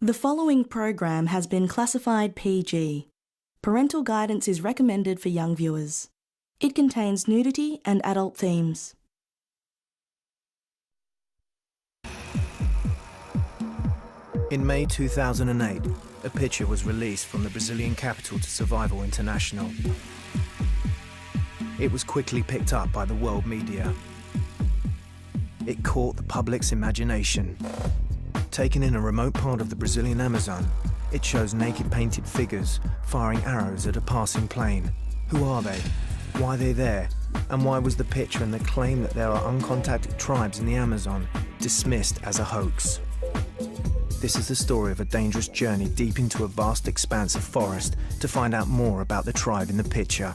The following program has been classified PG. Parental guidance is recommended for young viewers. It contains nudity and adult themes. In May 2008, a picture was released from the Brazilian capital to Survival International. It was quickly picked up by the world media. It caught the public's imagination. Taken in a remote part of the Brazilian Amazon, it shows naked painted figures firing arrows at a passing plane. Who are they? Why are they there? And why was the picture and the claim that there are uncontacted tribes in the Amazon dismissed as a hoax? This is the story of a dangerous journey deep into a vast expanse of forest to find out more about the tribe in the picture.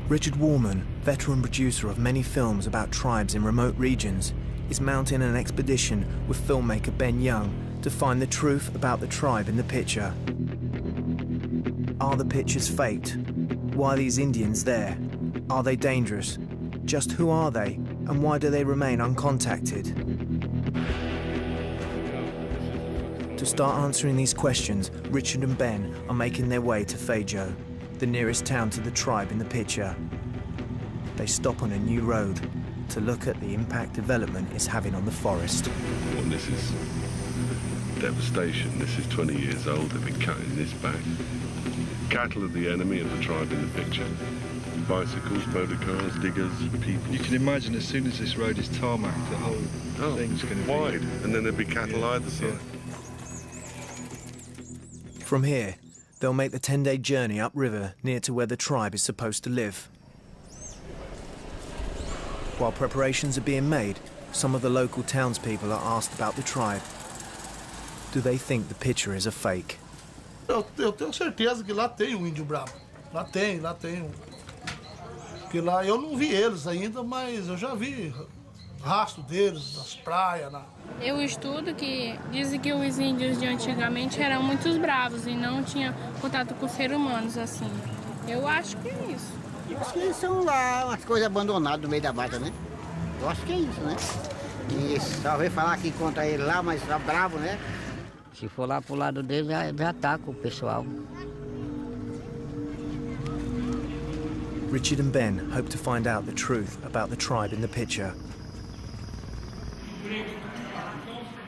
Richard Warman, veteran producer of many films about tribes in remote regions, is mounting an expedition with filmmaker Ben Young to find the truth about the tribe in the picture. Are the pictures faked? Why are these Indians there? Are they dangerous? Just who are they, and why do they remain uncontacted? To start answering these questions, Richard and Ben are making their way to Feijó, the nearest town to the tribe in the picture. They stop on a new road to look at the impact development is having on the forest. Well, this is devastation. This is 20 years old. They've been cutting this back. Cattle are the enemy of the tribe in the picture. Bicycles, motor cars, diggers, people. You can imagine as soon as this road is tarmacked, the whole thing's going to be wide, and then there'll be cattle either side. From here, they'll make the 10-day journey upriver near to where the tribe is supposed to live. While preparations are being made, some of the local townspeople are asked about the tribe. Do they think the picture is a fake? Eu tenho certeza que lá tem índio bravo. Lá tem. Porque lá eu não vi eles ainda, mas eu já vi rastro deles nas praias. Eu estudo que dizem que os índios de antigamente eram muito bravos e não tinham contato com seres humanos assim. Eu acho que é isso. Eu acho que eles são lá umas coisas abandonadas no meio da mata, né? Eu acho que é isso, né? E só veio falar que encontra ele lá, mas tá bravo, né? Se for lá pro lado dele, já ataca o pessoal. Richard and Ben hope to find out the truth about the tribe in the picture.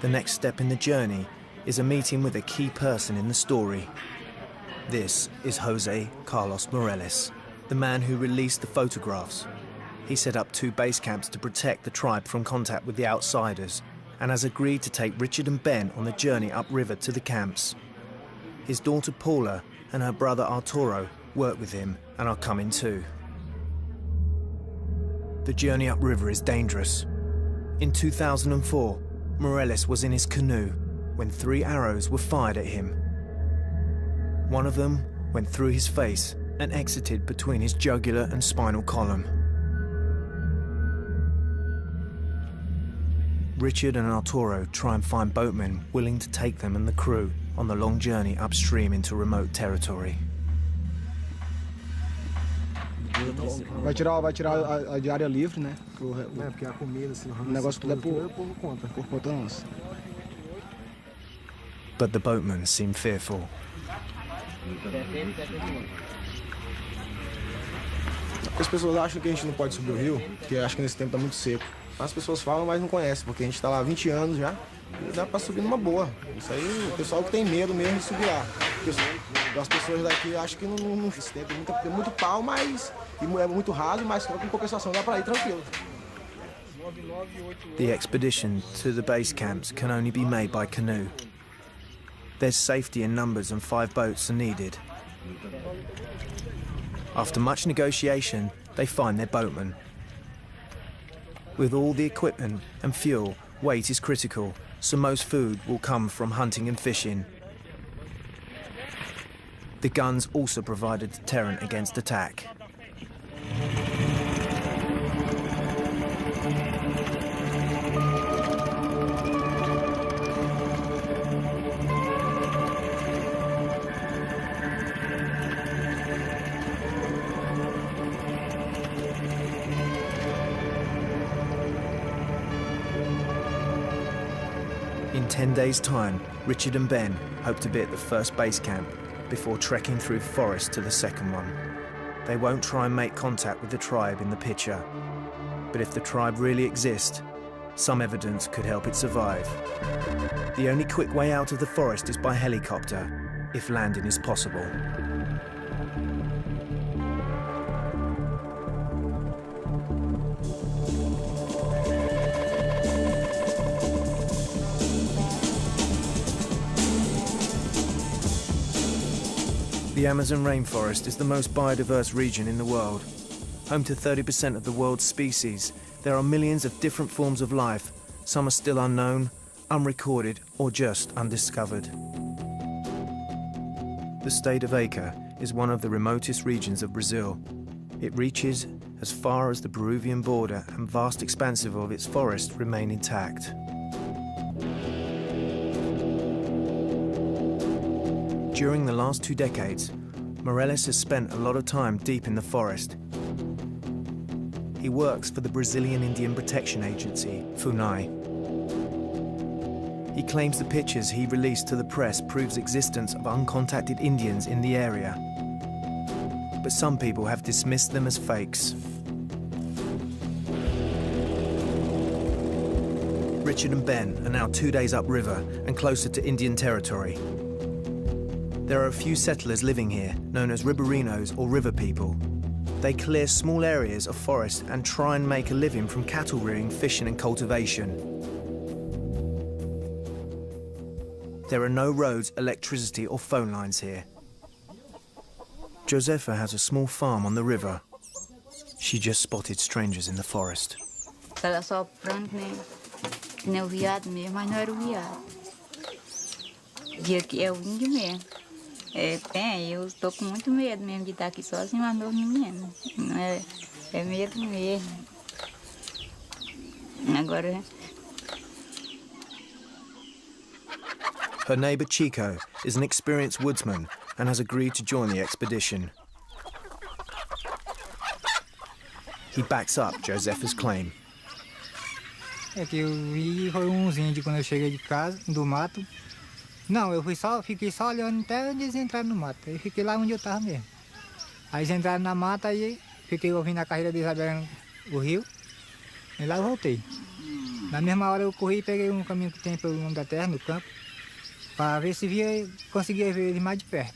The next step in the journey is a meeting with a key person in the story. This is Jose Carlos Morales, the man who released the photographs. He set up 2 base camps to protect the tribe from contact with the outsiders and has agreed to take Richard and Ben on the journey upriver to the camps. His daughter Paula and her brother Arturo work with him and are coming too. The journey upriver is dangerous. In 2004, Morales was in his canoe when 3 arrows were fired at him. One of them went through his face and exited between his jugular and spinal column. Richard and Arturo try and find boatmen willing to take them and the crew on the long journey upstream into remote territory. Vai tirar a diária livre, né? Porque a comida, o negócio tudo é por conta nossa. But the boatmen seem fearful. As pessoas acham que a gente não pode subir o rio, porque acham que nesse tempo tá muito seco. As pessoas falam, mas não conhecem, porque a gente tá lá há 20 anos já e dá pra subir numa boa. Isso aí, o pessoal que tem medo mesmo de subir lá. As pessoas daqui acham que não tem muito pau, mas é muito raso, mas com compensação dá pra ir tranquilo. The expedition to the base camps can only be made by canoe. There's safety in numbers and 5 boats are needed. After much negotiation, they find their boatman. With all the equipment and fuel, weight is critical, so most food will come from hunting and fishing. The guns also provide a deterrent against attack. In 10 days' time, Richard and Ben hope to be at the first base camp before trekking through forest to the second one. They won't try and make contact with the tribe in the picture, but if the tribe really exists, some evidence could help it survive. The only quick way out of the forest is by helicopter, if landing is possible. The Amazon rainforest is the most biodiverse region in the world. Home to 30% of the world's species, there are millions of different forms of life. Some are still unknown, unrecorded, or just undiscovered. The state of Acre is one of the remotest regions of Brazil. It reaches as far as the Peruvian border, and vast expanses of its forest remain intact. During the last 2 decades, Morales has spent a lot of time deep in the forest. He works for the Brazilian Indian Protection Agency, FUNAI. He claims the pictures he released to the press proves existence of uncontacted Indians in the area. But some people have dismissed them as fakes. Richard and Ben are now 2 days upriver and closer to Indian territory. There are a few settlers living here, known as Riberinos or river people. They clear small areas of forest and try and make a living from cattle rearing, fishing and cultivation. There are no roads, electricity or phone lines here. Josefa has a small farm on the river. She just spotted strangers in the forest. Ela só pronto, né? Nem o viado mesmo, mas não era o viado. Via que é o índio mesmo. Eu estou com muito medo mesmo de estar aqui sozinho, mas não menino. É medo mesmo. Agora... Her neighbour Chico is an experienced woodsman and has agreed to join the expedition. He backs up Josefa's claim. É que eu vi foi uns índios quando eu cheguei de casa, do mato. Não, eu fiquei só olhando até eles entraram no mato. Eu fiquei lá onde eu estava mesmo. Aí eles entraram na mata e fiquei ouvindo a carreira deles abrindo o rio. E lá eu voltei. Na mesma hora eu corri e peguei um caminho que tem pelo mundo da terra, no campo, para ver se conseguia ver eles mais de perto.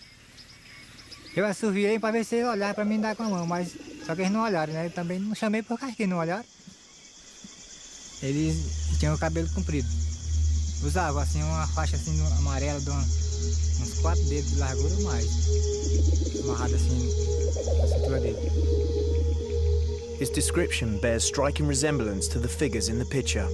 Eu assoviei para ver se eles olharam para mim dar com a mão, mas só que eles não olharam, né? Eu também não chamei por causa que eles não olharam. Eles tinham o cabelo comprido. Usavam assim uma faixa assim amarela de uns 4 dedos de largura ou mais, amarrada assim na cintura dele. His description bears striking resemblance to the figures in the picture.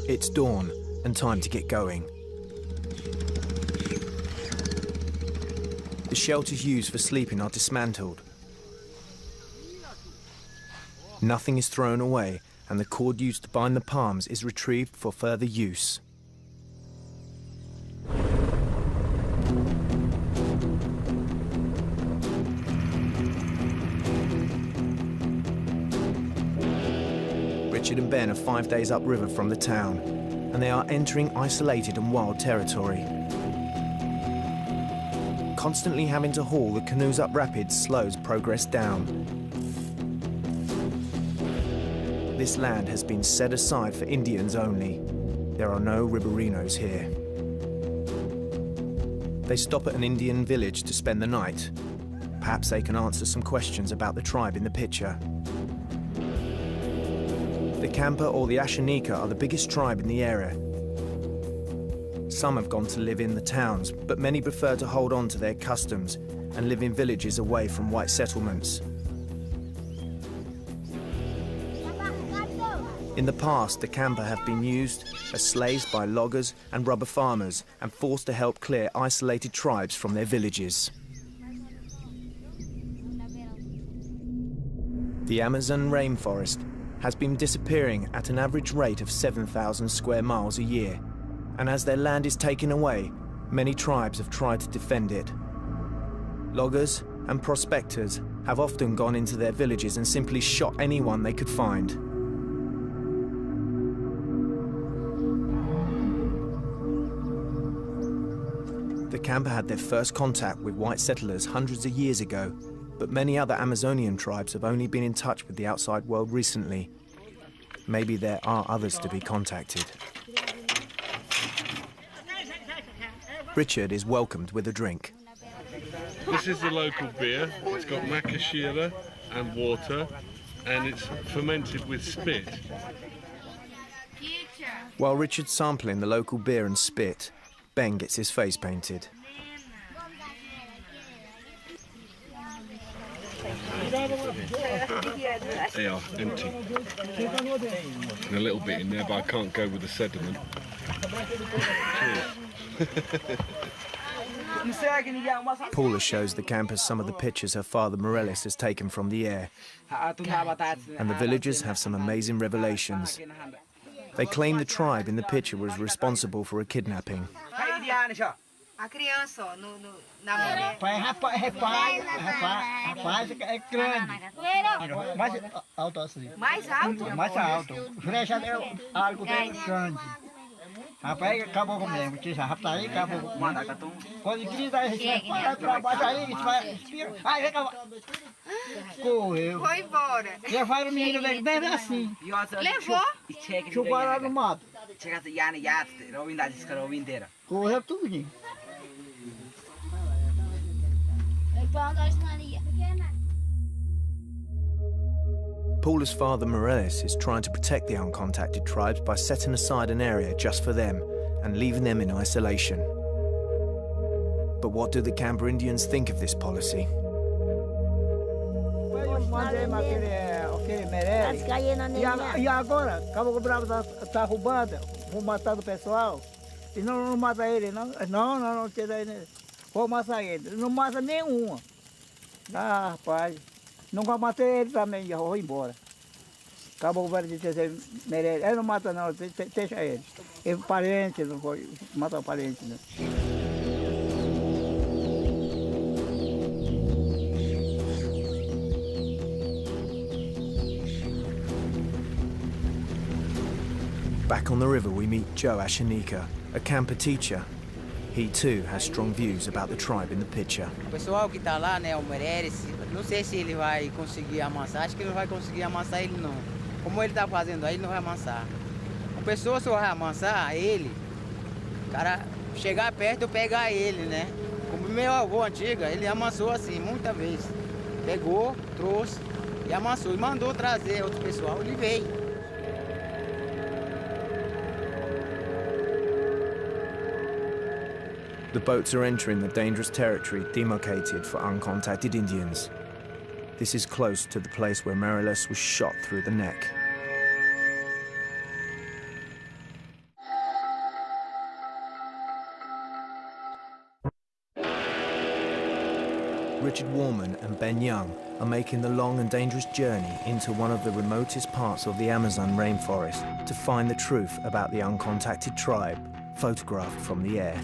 It's dawn and time to get going. The shelters used for sleeping are dismantled. Nothing is thrown away, and the cord used to bind the palms is retrieved for further use. Richard and Ben are 5 days upriver from the town, and they are entering isolated and wild territory. Constantly having to haul the canoes up rapids slows progress down. This land has been set aside for Indians only. There are no Riberinos here. They stop at an Indian village to spend the night. Perhaps they can answer some questions about the tribe in the picture. The Kampa or the Ashanika are the biggest tribe in the area. Some have gone to live in the towns, but many prefer to hold on to their customs and live in villages away from white settlements. In the past, the Kampa have been used as slaves by loggers and rubber farmers and forced to help clear isolated tribes from their villages. The Amazon rainforest has been disappearing at an average rate of 7,000 square miles a year, and as their land is taken away, many tribes have tried to defend it. Loggers and prospectors have often gone into their villages and simply shot anyone they could find. The camper had their first contact with white settlers hundreds of years ago, but many other Amazonian tribes have only been in touch with the outside world recently. Maybe there are others to be contacted. Richard is welcomed with a drink. This is the local beer. It's got macaxeira and water, and it's fermented with spit. While Richard's sampling the local beer and spit, Ben gets his face painted. They are empty. And a little bit in there, but I can't go with the sediment. Paula shows the campers some of the pictures her father Morales has taken from the air. And the villagers have some amazing revelations. They claim the tribe in the picture was responsible for a kidnapping. A criança, ó, rapaz é grande. Mais alto assim. Mais alto? Mais alto. Frecha é algo grande. Rapaz, acabou comigo. Rapaz, aí acabou comigo. Quando grita, vai pra baixo aí, aí acabou. Correu. Foi embora. Levaram o menino bem assim. Levou? Jogou lá no mato. Correu tudo. Paula's father Morales is trying to protect the uncontacted tribes by setting aside an area just for them and leaving them in isolation. But what do the Camper Indians think of this policy? E agora, Cabo Bravo está roubando, vou matar o pessoal. E não mata ele, não? Não, tira ele. Vou matar ele. Não mata nenhuma. Ah, rapaz. Nunca matei ele também, já vou embora. Acabou o velho de ter merece. Ele não mata não, deixa ele. Ele parente, não foi matar o parente, né? Back on the river we meet Joe Ashanika, a camper teacher. He too has strong views about the tribe in the picture. O pessoal que está lá, né, o Meirelles, não sei se ele vai conseguir amansar, acho que ele não vai conseguir amansar ele não. Como ele está fazendo aí, ele não vai amansar. A pessoa só vai amansar ele, o cara chegar perto e pegar ele, né? Como meu avô antigo, ele amansou assim, muitas vezes. Pegou, trouxe e amansou. E mandou trazer outro pessoal, ele veio. The boats are entering the dangerous territory demarcated for uncontacted Indians. This is close to the place where Morales was shot through the neck. Richard Warman and Ben Young are making the long and dangerous journey into one of the remotest parts of the Amazon rainforest to find the truth about the uncontacted tribe, photographed from the air.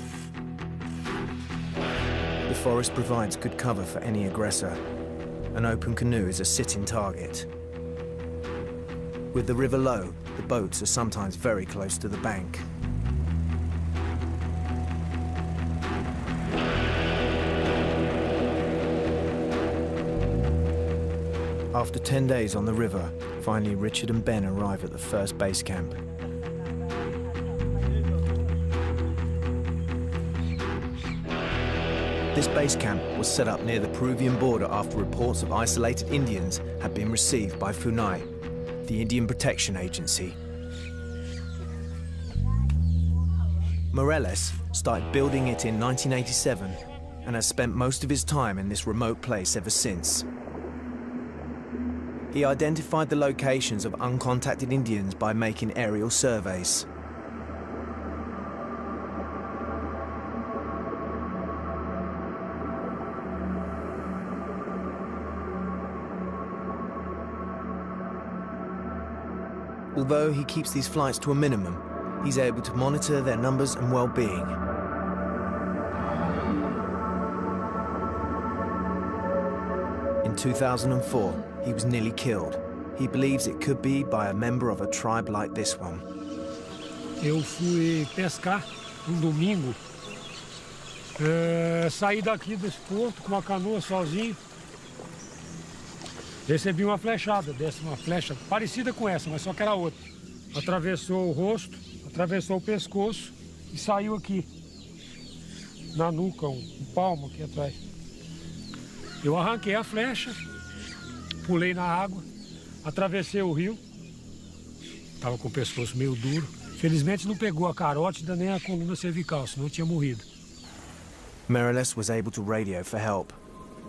The forest provides good cover for any aggressor. An open canoe is a sitting target. With the river low, the boats are sometimes very close to the bank. After 10 days on the river, finally Richard and Ben arrive at the first base camp. This base camp was set up near the Peruvian border after reports of isolated Indians had been received by FUNAI, the Indian Protection Agency. Morales started building it in 1987 and has spent most of his time in this remote place ever since. He identified the locations of uncontacted Indians by making aerial surveys. Although he keeps these flights to a minimum, he's able to monitor their numbers and well-being. In 2004, he was nearly killed. He believes it could be by a member of a tribe like this one. Eu fui pescar domingo. Saí daqui desse porto com uma canoa sozinho. Recebi uma flechada, uma flecha parecida com essa, mas só que era outra. Atravessou o rosto, atravessou o pescoço e saiu aqui, na nuca, um palmo aqui atrás. Eu arranquei a flecha, pulei na água, atravessei o rio. Estava com o pescoço meio duro. Felizmente não pegou a carótida nem a coluna cervical, senão tinha morrido. Meireles was able to radio for help.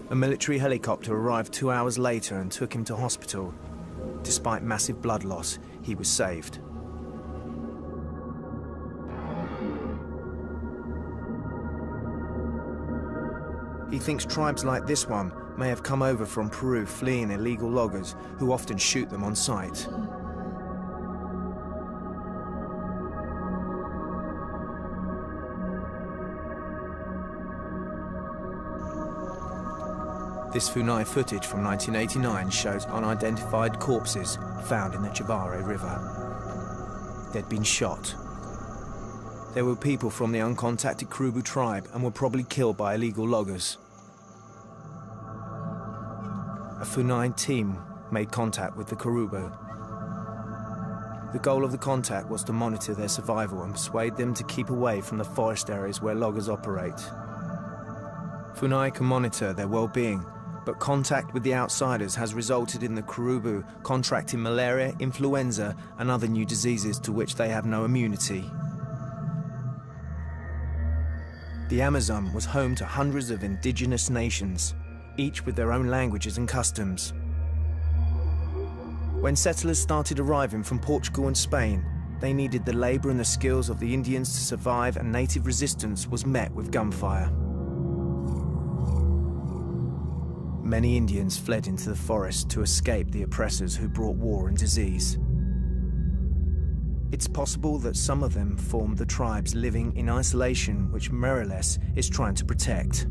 A military helicopter arrived 2 hours later and took him to hospital. Despite massive blood loss, he was saved. He thinks tribes like this one may have come over from Peru fleeing illegal loggers who often shoot them on sight. This Funai footage from 1989 shows unidentified corpses found in the Chavare River. They'd been shot. There were people from the uncontacted Kurubu tribe and were probably killed by illegal loggers. A Funai team made contact with the Kurubu. The goal of the contact was to monitor their survival and persuade them to keep away from the forest areas where loggers operate. Funai can monitor their well-being, but contact with the outsiders has resulted in the Kurubu contracting malaria, influenza, and other new diseases to which they have no immunity. The Amazon was home to hundreds of indigenous nations, each with their own languages and customs. When settlers started arriving from Portugal and Spain, they needed the labor and the skills of the Indians to survive, and native resistance was met with gunfire. Many Indians fled into the forest to escape the oppressors who brought war and disease. It's possible that some of them formed the tribes living in isolation which Meireles is trying to protect.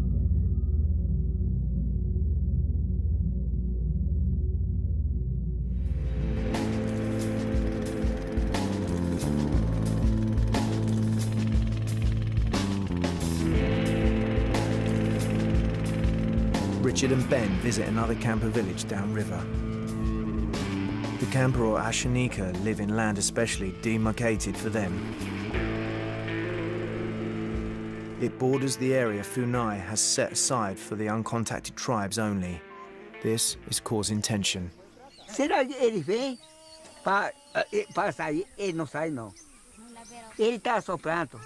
Richard and Ben visit another camper village downriver. The camper or Ashanika live in land especially demarcated for them. It borders the area Funai has set aside for the uncontacted tribes only. This is causing tension. Será que ele vem para sair? Ele não sai, não. Ele está soprando.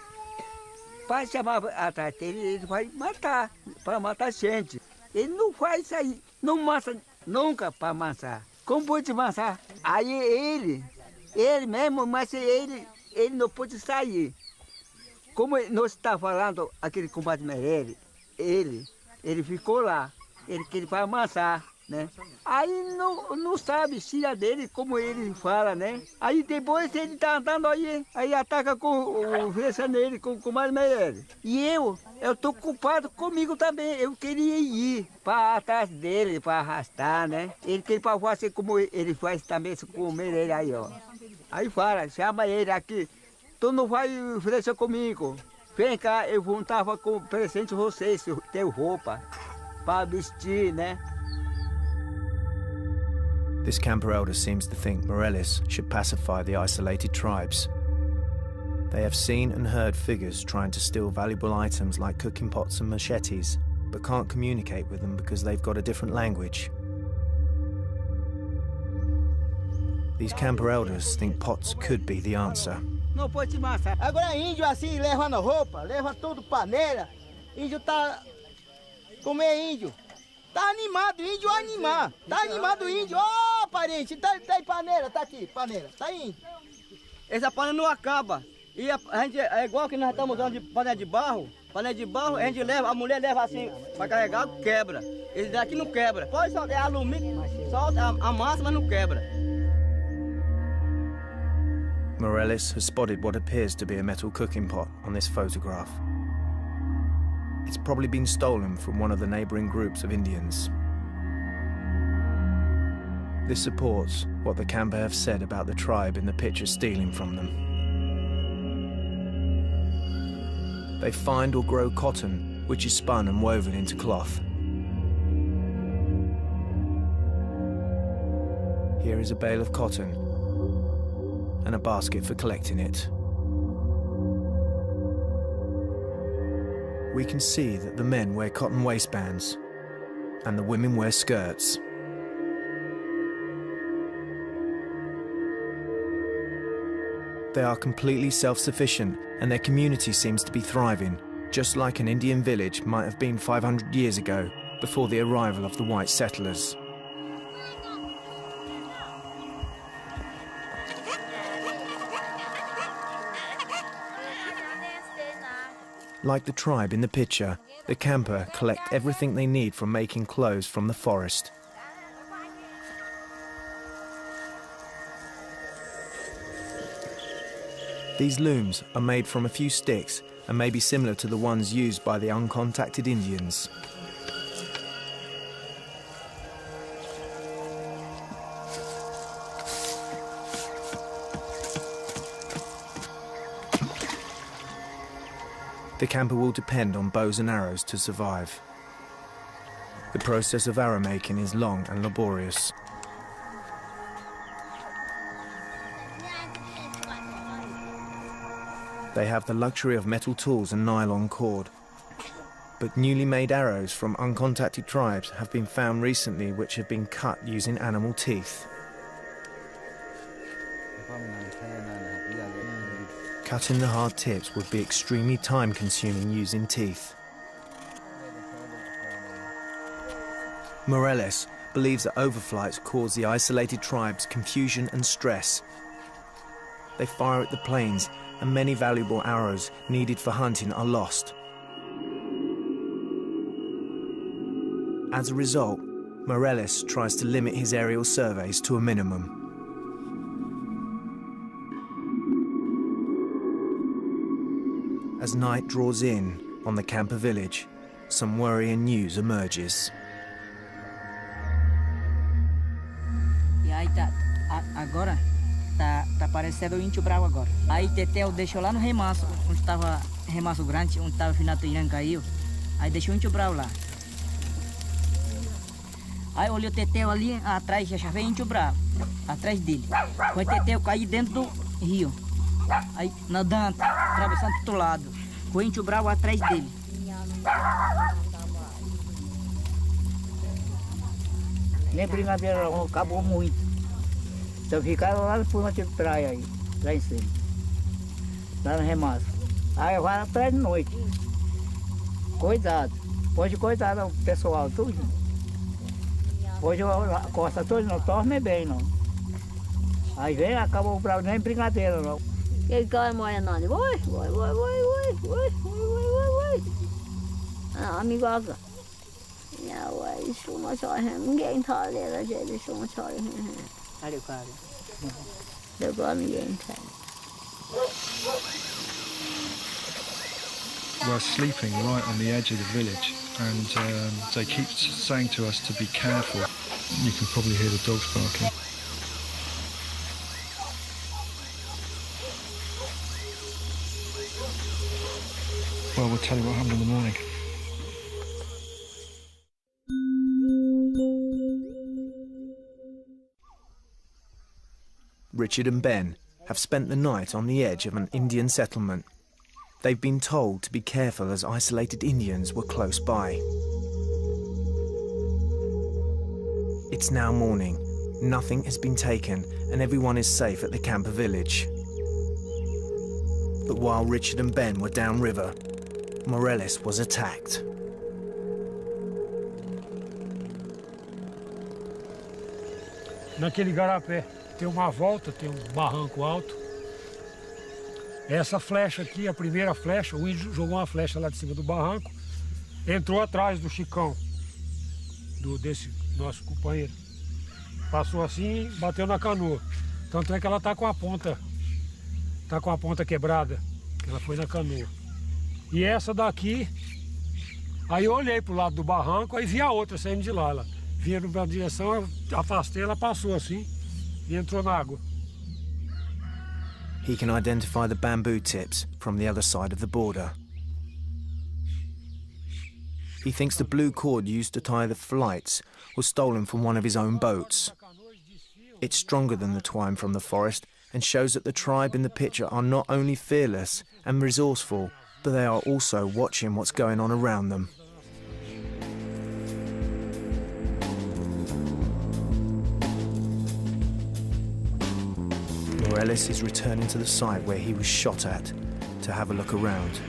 Para chamar atrás dele, ele vai matar, para matar a gente. Ele não vai sair, não massa nunca para amassar. Como pode amassar? Aí ele mesmo, mas ele não pode sair. Como nós está falando, aquele compadre Meireles, ele ficou lá, ele queria para amassar, né? Aí não sabe filha dele, como ele fala, né? Aí depois ele está andando aí ataca com o flecha nele, com o compadre Meireles. E eu estou culpado comigo também, eu queria ir para atrás dele, para arrastar, né? Ele queria para fazer como ele faz também com o Meireles aí, ó. Aí fala, chama ele aqui, tu não vai flecha comigo. Vem cá, eu juntava com presente vocês, teu roupa, para vestir, né? This camper elder seems to think Meireles should pacify the isolated tribes. They have seen and heard figures trying to steal valuable items like cooking pots and machetes, but can't communicate with them because they've got a different language. These camper elders think pots could be the answer. Não pode amassar. Agora índio assim, levando roupa, leva tudo panela. Índio tá... Como é índio? Tá animado, índio animar. Tá animado índio. Ó, parente, tá aí panela, tá aqui, panela. Tá indo. Essa panela não acaba. E a gente, é igual que nós estamos usando de panela de barro. Panela de barro, a gente leva, a mulher leva assim, para carregar, quebra. Esse daqui não quebra. Pode soltar, é alumínio, solta a massa, mas não quebra. Meireles has spotted what appears to be a metal cooking pot on this photograph. It's probably been stolen from one of the neighbouring groups of Indians. This supports what the camper have said about the tribe in the picture stealing from them. They find or grow cotton, which is spun and woven into cloth. Here is a bale of cotton and a basket for collecting it. We can see that the men wear cotton waistbands and the women wear skirts. They are completely self-sufficient and their community seems to be thriving, just like an Indian village might have been 500 years ago, before the arrival of the white settlers. Like the tribe in the picture, the camper collect everything they need from making clothes from the forest. These looms are made from a few sticks and may be similar to the ones used by the uncontacted Indians. The camper will depend on bows and arrows to survive. The process of arrow making is long and laborious. They have the luxury of metal tools and nylon cord. But newly made arrows from uncontacted tribes have been found recently which have been cut using animal teeth. Cutting the hard tips would be extremely time-consuming using teeth. Morales believes that overflights cause the isolated tribes confusion and stress. They fire at the planes and many valuable arrows needed for hunting are lost. As a result, Morales tries to limit his aerial surveys to a minimum. As night draws in on the camper village, some worrying news emerges. E aí agora tá aparecendo o índio bravo agora. Aí Tetel deixou lá no remanso, onde estava remanso grande, onde estava o finato Irã caiu. Aí deixou o índio bravo lá. Aí olhou o Tetel ali atrás, já veio o índio bravo, atrás dele. Foi Tetel cair dentro do rio. Aí nadando, atravessando do outro lado. O índio bravo atrás dele. Nem brincadeira não, acabou muito. Então ficaram lá no fundo de praia aí, lá em cima. Lá no remanso. Aí vai atrás de noite. Cuidado. Hoje cuidado o pessoal, tudo. Hoje a costa toda não dorme bem não. Aí vem, acabou o bravo, nem brincadeira não. Cái coi mồi nó ôi amigo aga ya wai suma cho hem gen tha le la je de suma cho Ali cara de go mi gen tha. We're sleeping right on the edge of the village, and they keep saying to us to be careful. You can probably hear the dogs barking. Well, we'll tell you what happened in the morning. Richard and Ben have spent the night on the edge of an Indian settlement. They've been told to be careful as isolated Indians were close by. It's now morning. Nothing has been taken and everyone is safe at the camper village. But while Richard and Ben were downriver, Morales was attacked. Naquele garapé tem uma volta, tem um barranco alto. Essa flecha aqui, a primeira flecha, o índio jogou uma flecha lá de cima do barranco, entrou atrás do Chicão, desse nosso companheiro. Passou assim e bateu na canoa. Tanto é que ela tá com a ponta quebrada, que ela foi na canoa. E essa daqui, aí eu olhei pro lado do barranco, aí vi a outra saindo de lá. vinha numa direção, eu afastei, ela passou assim e entrou na água. He can identify the bamboo tips from the other side of the border. He thinks the blue cord used to tie the flights was stolen from one of his own boats. It's stronger than the twine from the forest and shows that the tribe in the picture are not only fearless and resourceful, but they are also watching what's going on around them. Morales is returning to the site where he was shot at to have a look around.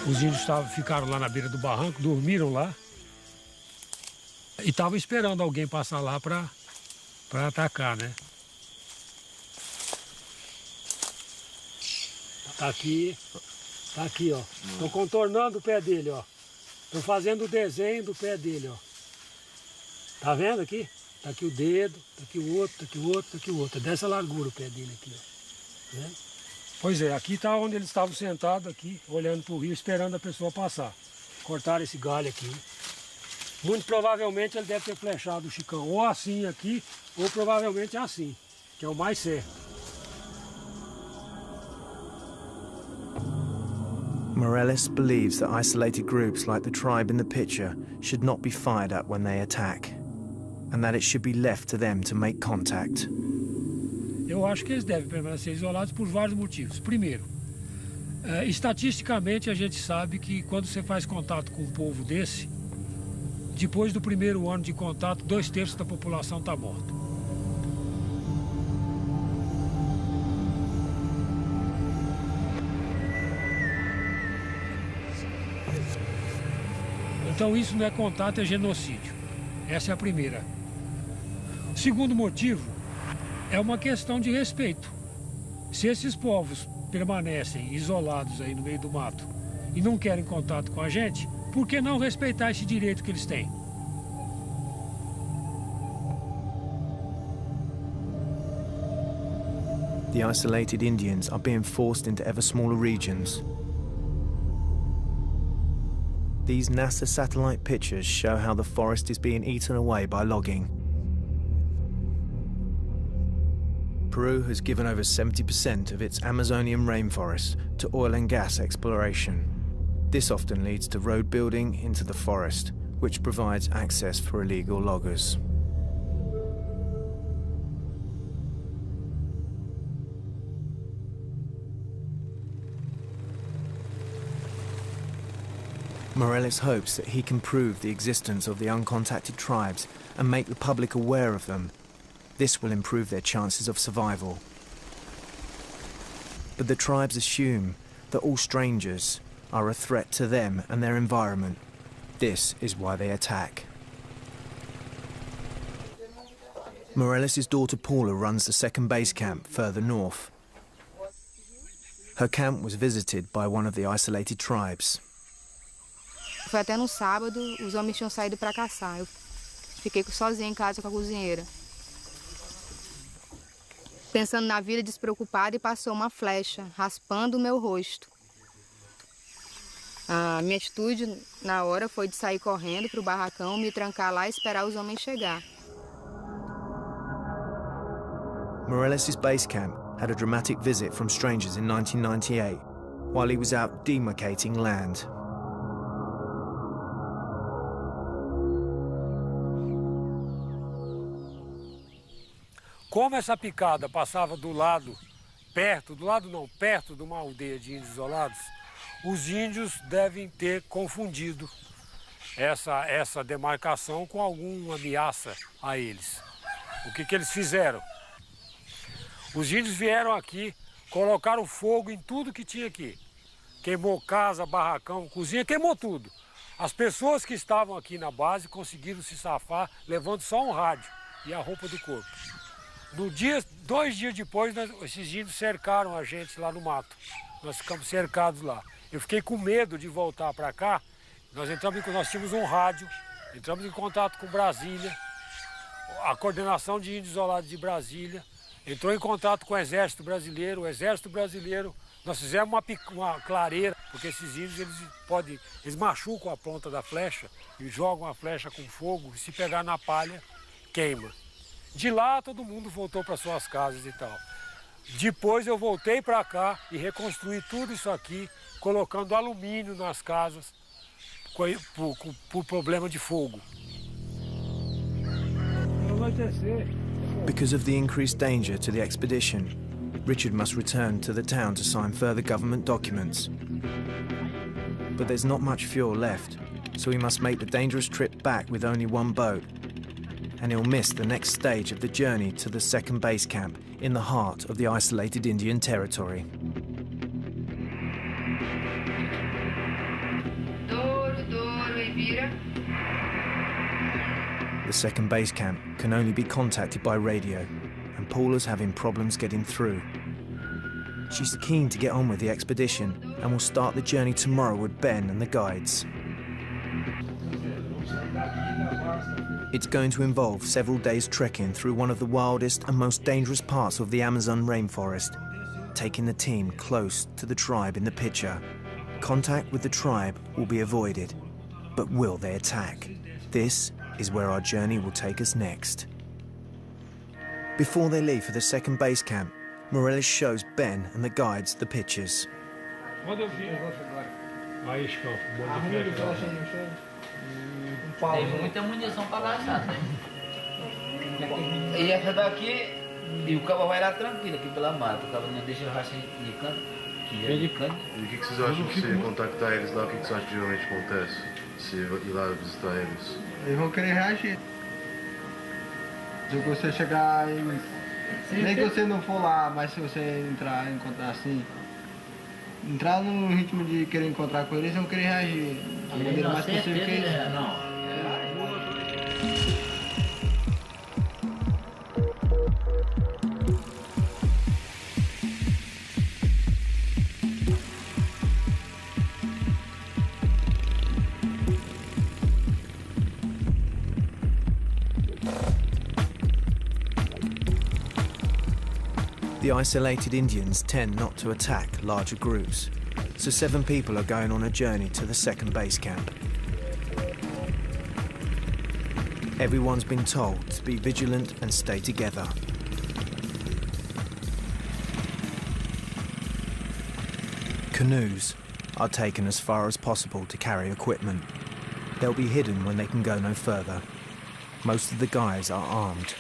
Os índios ficaram lá na beira do barranco, dormiram lá e estavam esperando alguém passar lá para atacar, né? Tá aqui, ó. Estão contornando o pé dele, ó. Estão fazendo o desenho do pé dele, ó. Tá vendo aqui? Tá aqui o dedo, tá aqui o outro, tá aqui o outro, tá aqui o outro. É dessa largura o pé dele aqui, ó. Tá vendo? Pois é, aqui está onde eles estavam sentados aqui, olhando para o rio, esperando a pessoa passar. Cortaram esse galho aqui. Muito provavelmente ele deve ter flechado o Chicão ou assim aqui, ou provavelmente assim, que é o mais certo. Morales believes that isolated groups like the tribe in the picture should not be fired at when they attack, and that it should be left to them to make contact. Eu acho que eles devem permanecer isolados por vários motivos. Primeiro, estatisticamente a gente sabe que quando você faz contato com um povo desse, depois do primeiro ano de contato, 2/3 da população está morta. Então isso não é contato, é genocídio. Essa é a primeira. O segundo motivo é uma questão de respeito. Se esses povos permanecem isolados aí no meio do mato e não querem contato com a gente, por que não respeitar esse direito que eles têm? The isolated Indians are being forced into ever smaller regions. These NASA satellite pictures show how the forest is being eaten away by logging. Peru has given over 70% of its Amazonian rainforest to oil and gas exploration. This often leads to road building into the forest, which provides access for illegal loggers. Morales hopes that he can prove the existence of the uncontacted tribes and make the public aware of them. This will improve their chances of survival. But the tribes assume that all strangers are a threat to them and their environment. This is why they attack. Morales' daughter Paula runs the second base camp further north. Her camp was visited by one of the isolated tribes. Foi até no sábado, os homens tinham saído para caçar. Eu fiquei sozinha em casa com a cozinheira. Pensando na vida despreocupada, e passou uma flecha, raspando o meu rosto. A minha atitude na hora foi de sair correndo para o barracão, me trancar lá e esperar os homens chegar. Morales' base camp had a dramatic visit from strangers in 1998, while he was out demarcating land. Como essa picada passava perto de uma aldeia de índios isolados, os índios devem ter confundido essa demarcação com alguma ameaça a eles. O que eles fizeram? Os índios vieram aqui, colocaram fogo em tudo que tinha aqui. Queimou casa, barracão, cozinha, queimou tudo. As pessoas que estavam aqui na base conseguiram se safar levando só um rádio e a roupa do corpo. 2 dias depois, esses índios cercaram a gente lá no mato. Nós ficamos cercados lá. Eu fiquei com medo de voltar para cá. Nós tínhamos um rádio, entramos em contato com Brasília A coordenação de índios isolados de Brasília entrou em contato com o Exército Brasileiro. O Exército Brasileiro, nós fizemos uma clareira, porque esses índios eles machucam a ponta da flecha e jogam a flecha com fogo, e se pegar na palha, queima. De lá todo mundo voltou para suas casas e tal. Depois eu voltei para cá e reconstruí tudo isso aqui, colocando alumínio nas casas por problema de fogo. Because of the increased danger to the expedition, Richard must return to the town to sign further government documents. But there's not much fuel left, so he must make the dangerous trip back with only one boat. And he'll miss the next stage of the journey to the second base camp in the heart of the isolated Indian territory. The second base camp can only be contacted by radio, and Paula's having problems getting through. She's keen to get on with the expedition and will start the journey tomorrow with Ben and the guides. It's going to involve several days trekking through one of the wildest and most dangerous parts of the Amazon rainforest, taking the team close to the tribe in the picture. Contact with the tribe will be avoided, but will they attack? This is where our journey will take us next. Before they leave for the second base camp, Morales shows Ben and the guides the pictures. Tem muita munição para gastar, né? E essa daqui, e o cabo vai lá tranquilo aqui pela mata, o cabo não deixa o rastro de canto, que é de canto. E o que vocês acham se contactar eles lá, o que vocês acham que geralmente acontece? Se ir lá visitar eles? Eles vão querer reagir. Se você chegar em... Nem que você não for lá, mas se você entrar em contato assim, entrar no ritmo de querer encontrar com eles, vão querer reagir da maneira mais possível que eles. Não. The isolated Indians tend not to attack larger groups, so 7 people are going on a journey to the second base camp. Everyone's been told to be vigilant and stay together. Canoes are taken as far as possible to carry equipment. They'll be hidden when they can go no further. Most of the guys are armed.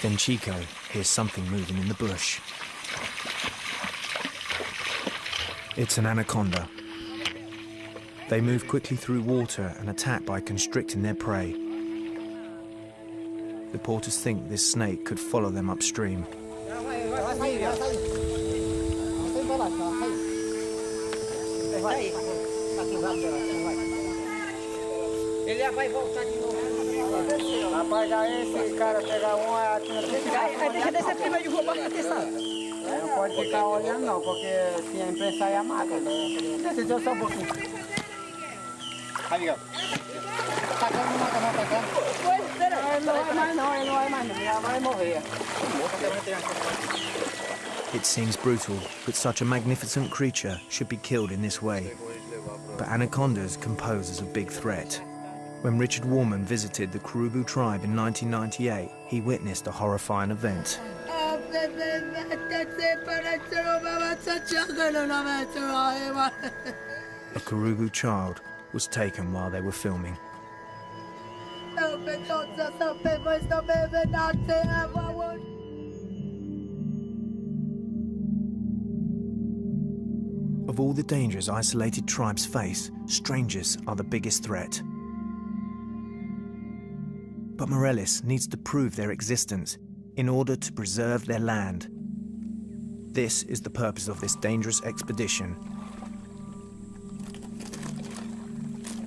Then Chico hears something moving in the bush. It's an anaconda. They move quickly through water and attack by constricting their prey. The porters think this snake could follow them upstream. Ele vai voltar de novo. Rapaz, aí esse cara pegar um, deixa descer primeiro de roubar a atenção. Não pode ficar olhando não, porque se a imprensa aí mata. Deixa só um pouquinho. Aí, Miguel. Tacando, não mata não, tacando. Ele não vai mais não, ele não vai mais não, já vai morrer. It seems brutal, but such a magnificent creature should be killed in this way. But anacondas can pose as a big threat. When Richard Warman visited the Kurubu tribe in 1998, he witnessed a horrifying event. A Kurubu child was taken while they were filming. Of all the dangers isolated tribes face, strangers are the biggest threat. But Morelis needs to prove their existence in order to preserve their land. This is the purpose of this dangerous expedition.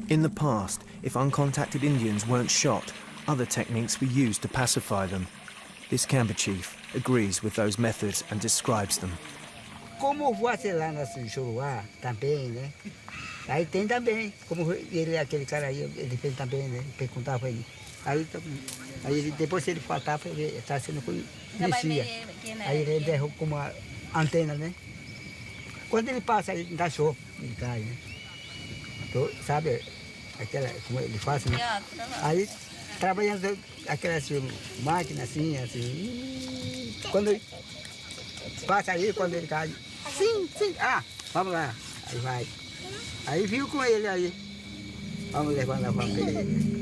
In the past, if uncontacted Indians weren't shot, other techniques were used to pacify them. This Camper chief agrees with those methods and describes them. como você lá na Juruá também, né? Aí tem também, como ele, aquele cara aí, ele fez também, né? Perguntava ele. Aí ele, depois ele faltava, ele está sendo conhecido. Aí ele derrubou com uma antena, né? Quando ele passa, ele dá show, ele cai, né? Então, sabe, aquela, como ele faz, né? Aí, trabalhando aquelas máquinas assim, quando passa aí, quando ele cai, sim, vamos lá, aí vai. Aí viu com ele aí, vamos levar lá para ele.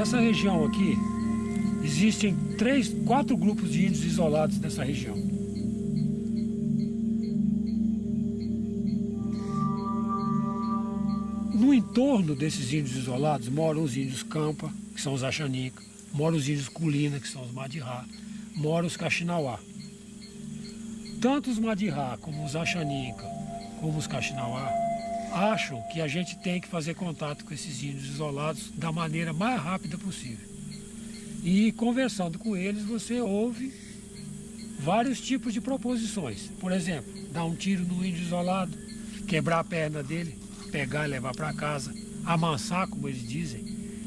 Essa região aqui, existem 4 grupos de índios isolados nessa região. No entorno desses índios isolados moram os índios Campa, que são os Axanica, moram os índios Culina, que são os Madirá, moram os Caxinauá. Tanto os Madirá como os Axanica, como os Caxinauá, acham que a gente tem que fazer contato com esses índios isolados da maneira mais rápida possível. E conversando com eles, você ouve vários tipos de proposições. Por exemplo, dar um tiro no índio isolado, quebrar a perna dele, pegar e levar para casa, amansar, como eles dizem,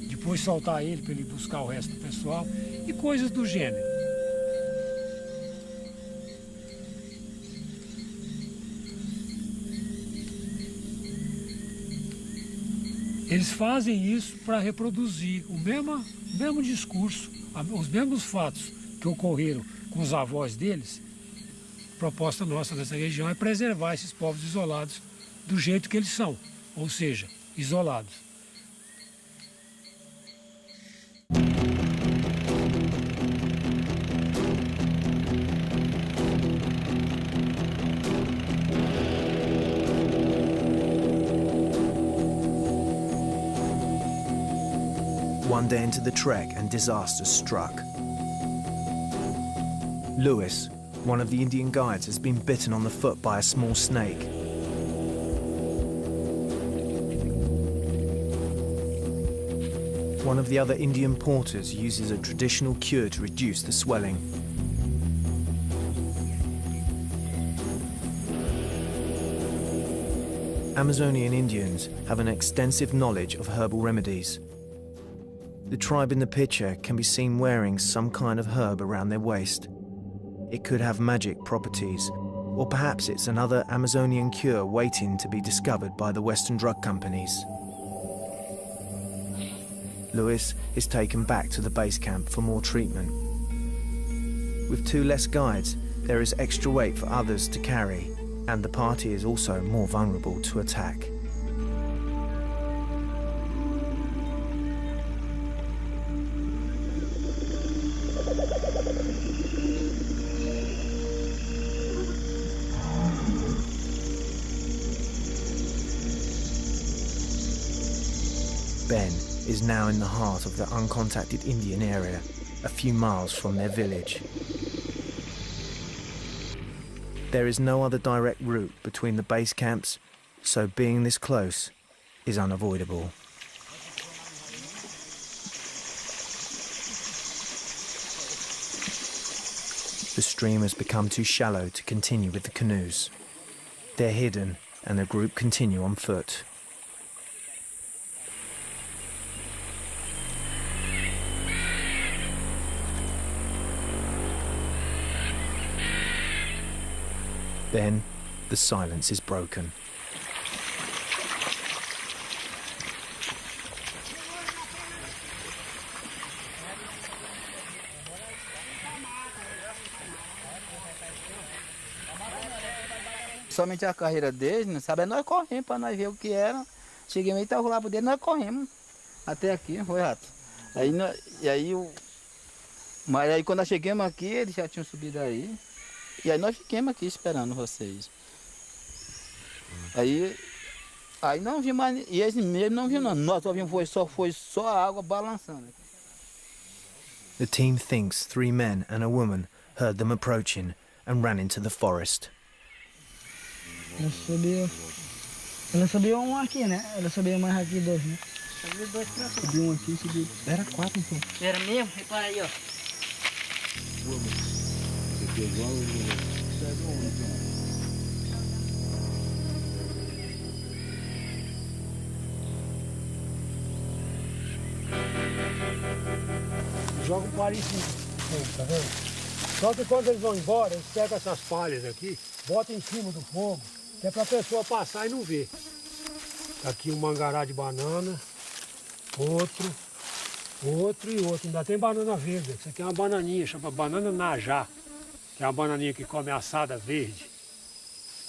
depois soltar ele para ele buscar o resto do pessoal e coisas do gênero. Eles fazem isso para reproduzir o mesmo discurso, os mesmos fatos que ocorreram com os avós deles. A proposta nossa nessa região é preservar esses povos isolados do jeito que eles são, ou seja, isolados. One day into the trek and disaster struck. Lewis, one of the Indian guides, has been bitten on the foot by a small snake. One of the other Indian porters uses a traditional cure to reduce the swelling. Amazonian Indians have an extensive knowledge of herbal remedies. The tribe in the picture can be seen wearing some kind of herb around their waist. It could have magic properties, or perhaps it's another Amazonian cure waiting to be discovered by the Western drug companies. Lewis is taken back to the base camp for more treatment. With 2 less guides, there is extra weight for others to carry, and the party is also more vulnerable to attack. Ben is now in the heart of the uncontacted Indian area, a few miles from their village. There is no other direct route between the base camps, so being this close is unavoidable. The stream has become too shallow to continue with the canoes. They're hidden and the group continue on foot. Then, the silence is broken. Somente a carreira deles, não sabe? Nós corremos para nós ver o que era. Cheguei e estava lá por dentro, nós corremos até aqui, foi rato. Mas aí quando nós chegamos aqui, eles já tinham subido aí. E aí nós ficamos aqui esperando vocês. Aí não vi mais, e eles mesmo não viram não. Nós só vimos, foi só a água balançando. The team thinks 3 men and a woman heard them approaching and ran into the forest. Ela subiu um aqui, né? Ela subiu mais aqui 2, né? Subiu um aqui, subiu. Era 4 então. Era mesmo? Repara aí, ó. Esse é igual Joga um palho em cima, tá vendo? Só que quando eles vão embora, eles pegam essas palhas aqui, botam em cima do fogo, que é pra pessoa passar e não ver. Tá aqui um mangará de banana, outro e outro. Ainda tem banana verde. Isso aqui é uma bananinha, chama banana najá, que é uma bananinha que come assada verde.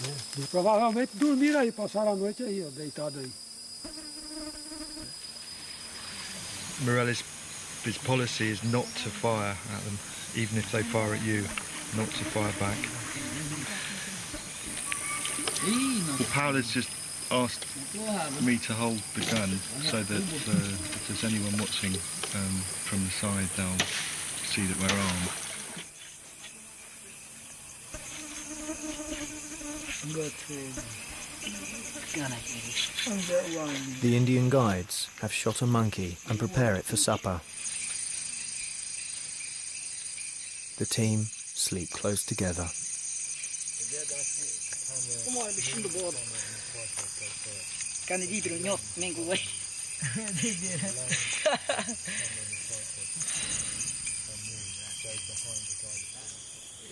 Né? E provavelmente dormiram aí, passaram a noite aí, ó, deitado aí. Morelli's his policy is not to fire at them, even if they fire at you, not to fire back. Well, Paul has just asked me to hold the gun so that if there's anyone watching from the side, they'll see that we're armed. The Indian guides have shot a monkey and prepare it for supper. The team sleep close together.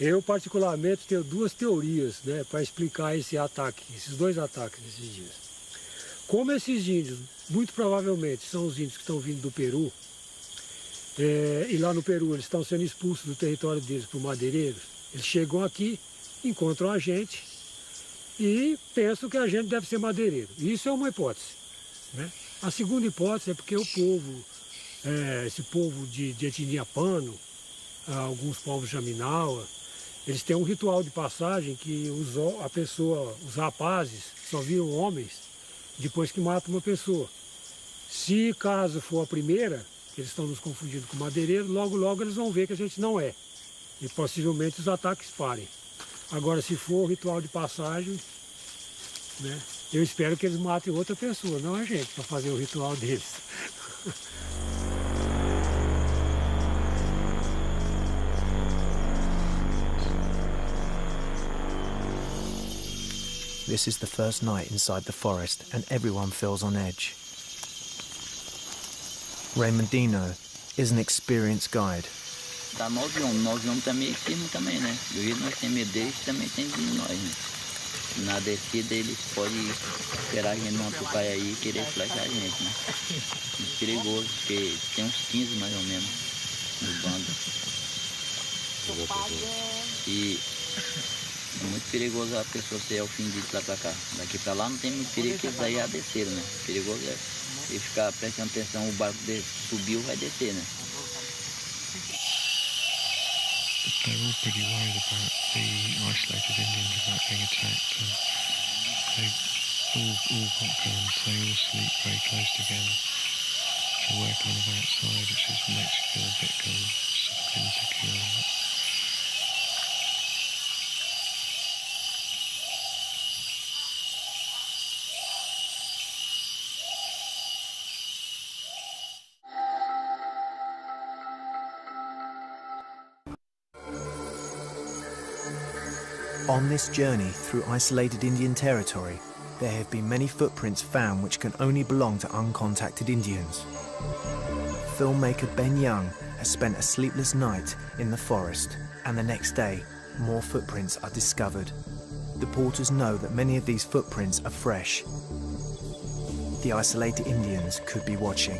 Eu, particularmente, tenho duas teorias, né, para explicar esse ataque, esses dois ataques desses dias. Como esses índios, muito provavelmente, são os índios que estão vindo do Peru, e lá no Peru eles estão sendo expulsos do território deles por madeireiros, eles chegam aqui, encontram a gente e pensam que a gente deve ser madeireiro. Isso é uma hipótese, né? A segunda hipótese é porque o povo, esse povo de etnia Pano, alguns povos Jaminawa, eles têm um ritual de passagem que os rapazes só viram homens depois que matam uma pessoa. Se caso for a primeira, eles estão nos confundindo com madeireiro, logo eles vão ver que a gente não é. E possivelmente os ataques parem. Agora, se for o ritual de passagem, né, eu espero que eles matem outra pessoa, não a gente, para fazer o ritual deles. This is the first night inside the forest and everyone feels on edge. Raymondino is an experienced guide. Dá 9 homens tá meio firme também, né? Do jeito nós temos medo deles, também tem de nós, né? Na descida eles podem esperar a gente numa tucaia aí e querer flechar a gente, né? É perigoso, porque tem uns 15 mais ou menos no bando. E é muito perigoso a pessoa ser ofendida lá pra cá. Daqui pra lá não tem muito perigo, que eles aí já desceram, né? Perigoso é ele ficar prestando atenção, o barco subiu, vai descer, né? They're all pretty worried about the isolated Indians about being attacked, and they've all got guns. They all sleep very close together. So we're kind of outside, which is makes you feel a bit kind of insecure. On this journey through isolated Indian territory, there have been many footprints found which can only belong to uncontacted Indians. Filmmaker Ben Young has spent a sleepless night in the forest, and the next day, more footprints are discovered. The porters know that many of these footprints are fresh. The isolated Indians could be watching.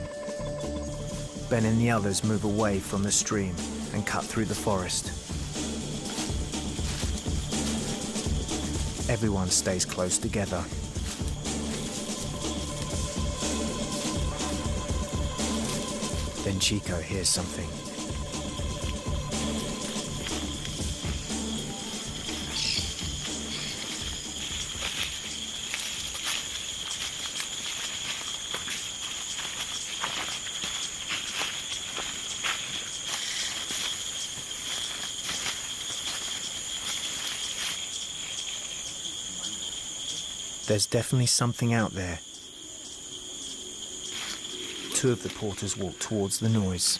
Ben and the others move away from the stream and cut through the forest. Everyone stays close together. Then Chico hears something. There's definitely something out there. two of the porters walk towards the noise.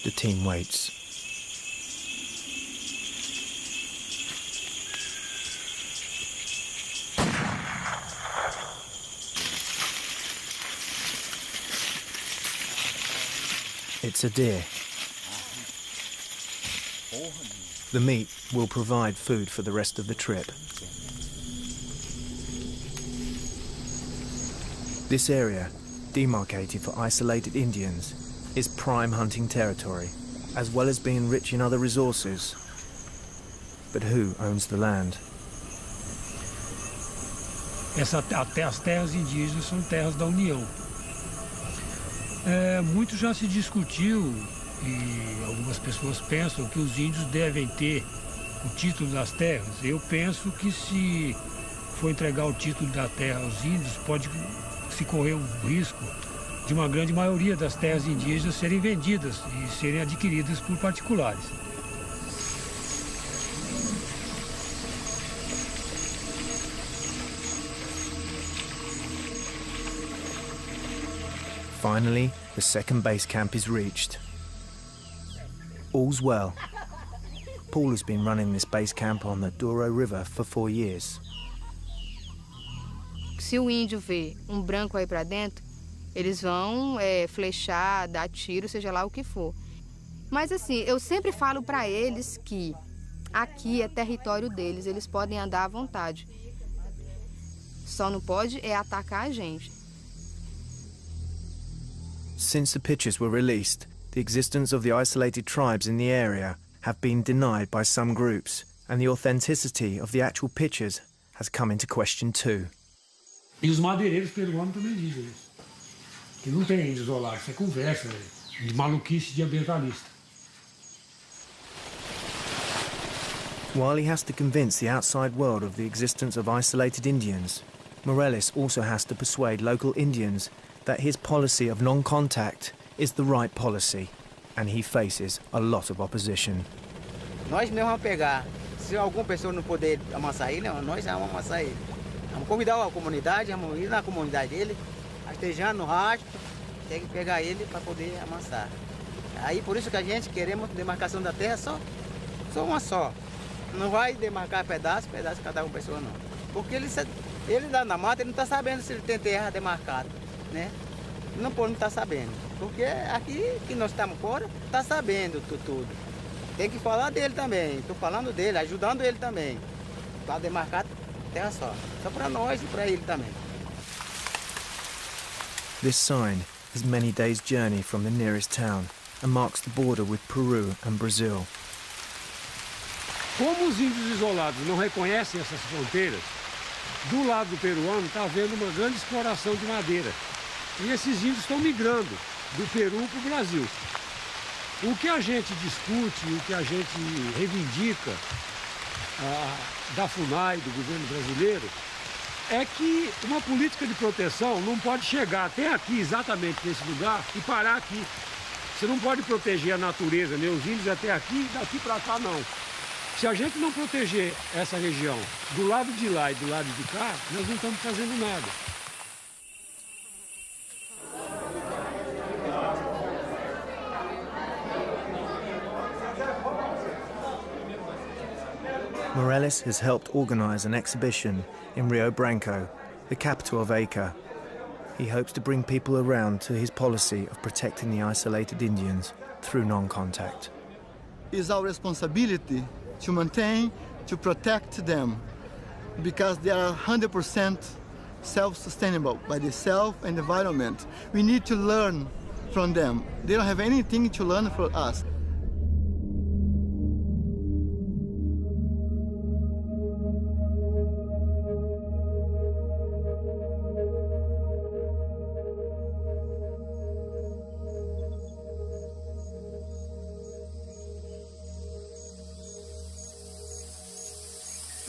The team waits. It's a deer. The meat will provide food for the rest of the trip. This area, demarcated for isolated Indians, is prime hunting territory, as well as being rich in other resources. But who owns the land? As terras indígenas são terras da União. Muito já se discutiu e algumas pessoas pensam que os índios devem ter o título das terras. Eu penso que se for entregar o título da terra aos índios, pode se correr o risco de uma grande maioria das terras indígenas serem vendidas e serem adquiridas por particulares. Finally, the second base camp is reached. All's well. Paul has been running this base camp on the Douro River for 4 years. Se o índio vê branco aí para dentro, eles vão flechar, dar tiro, seja lá o que for. Mas assim, eu sempre falo para eles que aqui é território deles, eles podem andar à vontade. Só não pode atacar a gente. Since the pictures were released, the existence of the isolated tribes in the area have been denied by some groups, and the authenticity of the actual pictures has come into question too. E os madeireiros peruanos também dizem isso. Que não tem índio isolado, isso é conversa de maluquice de ambientalista. While he has to convince the outside world of the existence of isolated Indians, Morales also has to persuade local Indians that his policy of non-contact is the right policy, and he faces a lot of opposition. Nós mesmos vamos pegar, se alguma pessoa não puder amassar ele, nós vamos amassar ele. Vamos convidar a comunidade, vamos ir na comunidade dele, rastejando no rastro, tem que pegar ele para poder amassar. Aí por isso que a gente queremos demarcação da terra só uma só. Não vai demarcar pedaço cada uma pessoa não. Porque ele lá na mata, ele não está sabendo se ele tem terra demarcada, né? Não está sabendo. Porque aqui que nós estamos fora, está sabendo tudo. Tem que falar dele também. Estou falando dele, ajudando ele também. Para demarcar terra só para nós e para ele também. This sign is many days' journey from the nearest town and marks the border with Peru and Brazil. Como os índios isolados não reconhecem essas fronteiras, do lado peruano está havendo uma grande exploração de madeira. E esses índios estão migrando do Peru para o Brasil. O que a gente discute, o que a gente reivindica da FUNAI, do governo brasileiro, é que uma política de proteção não pode chegar até aqui, exatamente nesse lugar, e parar aqui. Você não pode proteger a natureza, nem os índios até aqui, daqui para cá não. Se a gente não proteger essa região do lado de lá e do lado de cá, nós não estamos fazendo nada. Morales has helped organize an exhibition in Rio Branco, the capital of Acre. He hopes to bring people around to his policy of protecting the isolated Indians through non-contact. It's our responsibility to maintain, to protect them, because they are 100% self-sustainable by the self and environment. We need to learn from them. They don't have anything to learn from us.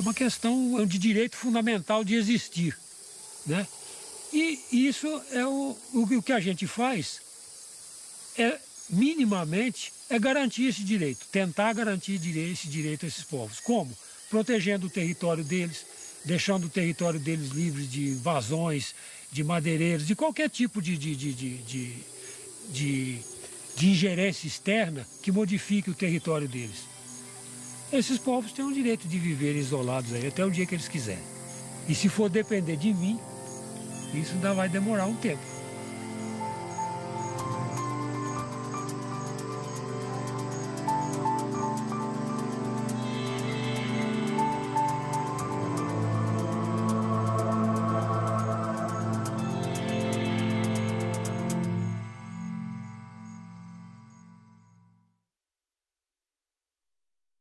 uma questão de direito fundamental de existir, né? E isso é o que a gente faz, minimamente, é garantir esse direito, tentar garantir esse direito a esses povos. Como? Protegendo o território deles, deixando o território deles livre de invasões, de madeireiros, de qualquer tipo de ingerência externa que modifique o território deles. Esses povos têm o direito de viver isolados aí até o dia que eles quiserem. E se for depender de mim, isso ainda vai demorar um tempo.